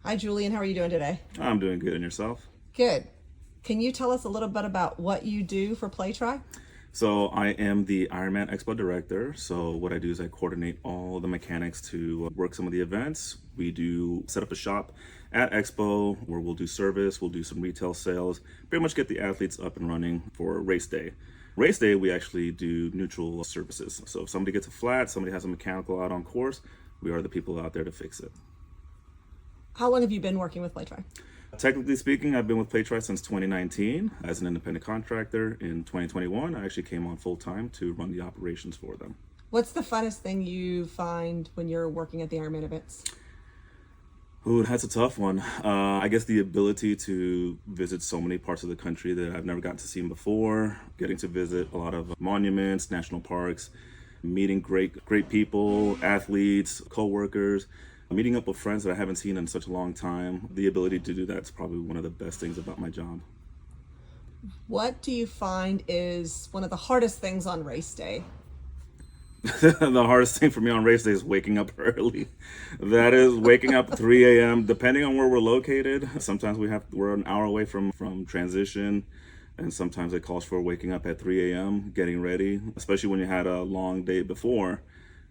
Hi, Julian. How are you doing today? I'm doing good. And yourself? Good. Can you tell us a little bit about what you do for Playtri? So I am the IRONMAN Expo director. So what I do is I coordinate all the mechanics to work some of the events. We do set up a shop at Expo where we'll do service, we'll do some retail sales, pretty much get the athletes up and running for race day. Race day, we actually do neutral services. So if somebody gets a flat, somebody has a mechanical out on course, we are the people out there to fix it. How long have you been working with Playtri? Technically speaking, I've been with Playtri since 2019 as an independent contractor. In 2021, I actually came on full time to run the operations for them. What's the funnest thing you find when you're working at the IRONMAN Events? Ooh, that's a tough one. I guess the ability to visit so many parts of the country that I've never gotten to see before, getting to visit a lot of monuments, national parks, meeting great people, athletes, co-workers, meeting up with friends that I haven't seen in such a long time. The ability to do that's probably one of the best things about my job. What do you find is one of the hardest things on race day? The hardest thing for me on race day is waking up early. That is waking up 3 a.m. Depending on where we're located. Sometimes we're an hour away from transition, and sometimes it calls for waking up at 3 a.m. getting ready, especially when you had a long day before.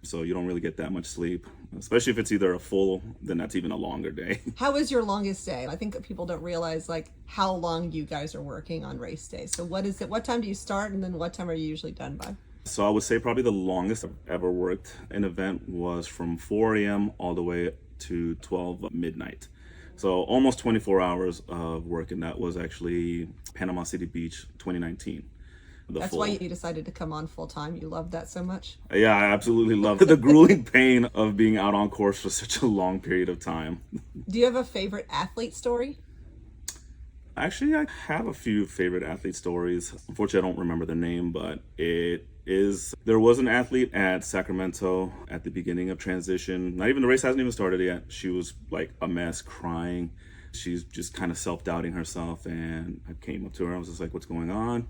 So you don't really get that much sleep, especially if it's either a full, then that's even a longer day. How is your longest day? I think that people don't realize how long you guys are working on race day. So what is it? What time do you start, and then what time are you usually done by? So I would say probably the longest I've ever worked an event was from 4 a.m. all the way to 12 midnight. So almost 24 hours of work, and that was actually Panama City Beach 2019. That's why you decided to come on full time. You loved that so much. Yeah, I absolutely love the grueling pain of being out on course for such a long period of time. Do you have a favorite athlete story? Actually, I have a few favorite athlete stories. Unfortunately, I don't remember the name, but there was an athlete at Sacramento at the beginning of transition. Not even the race hasn't even started yet. She was like a mess, crying. She's just kind of self-doubting herself, and I came up to her. I was just like, "What's going on?"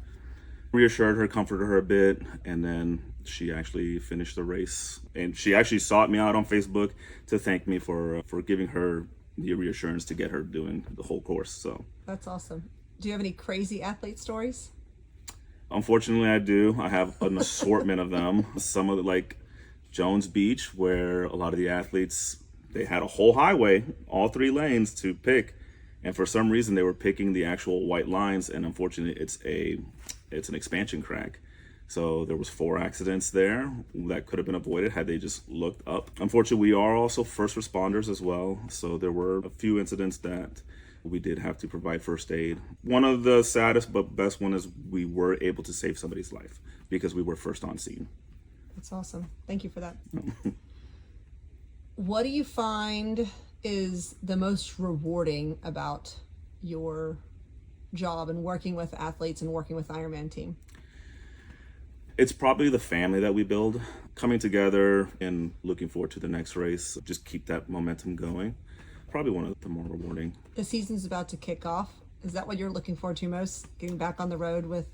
Reassured her, comforted her a bit, and then she actually finished the race. And she actually sought me out on Facebook to thank me for giving her the reassurance to get her doing the whole course. So that's awesome. Do you have any crazy athlete stories? Unfortunately, I do. I have an assortment of them. Some of like Jones Beach, where a lot of the athletes, they had a whole highway, all 3 lanes to pick, and for some reason they were picking the actual white lines, and unfortunately it's an expansion crack. So there was 4 accidents there that could have been avoided had they just looked up. Unfortunately, we are also first responders as well. So there were a few incidents that we did have to provide first aid. One of the saddest but best one is we were able to save somebody's life because we were first on scene. That's awesome. Thank you for that. What do you find is the most rewarding about your job and working with athletes and working with IRONMAN team? It's probably the family that we build, coming together and looking forward to the next race. Just keep that momentum going. Probably one of the more rewarding. The season's about to kick off. Is that what you're looking forward to most? Getting back on the road with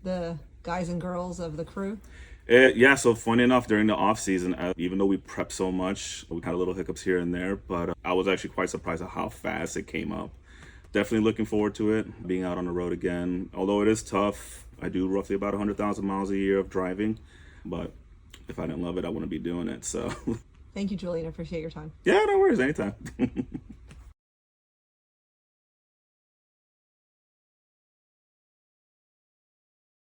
the guys and girls of the crew? Yeah, so funny enough, during the off season, even though we prepped so much, we had a little hiccups here and there, but I was actually quite surprised at how fast it came up. Definitely looking forward to it, being out on the road again. Although it is tough, I do roughly about 100,000 miles a year of driving, but if I didn't love it, I wouldn't be doing it, so. Thank you, Julian. I appreciate your time. Yeah, no worries, anytime.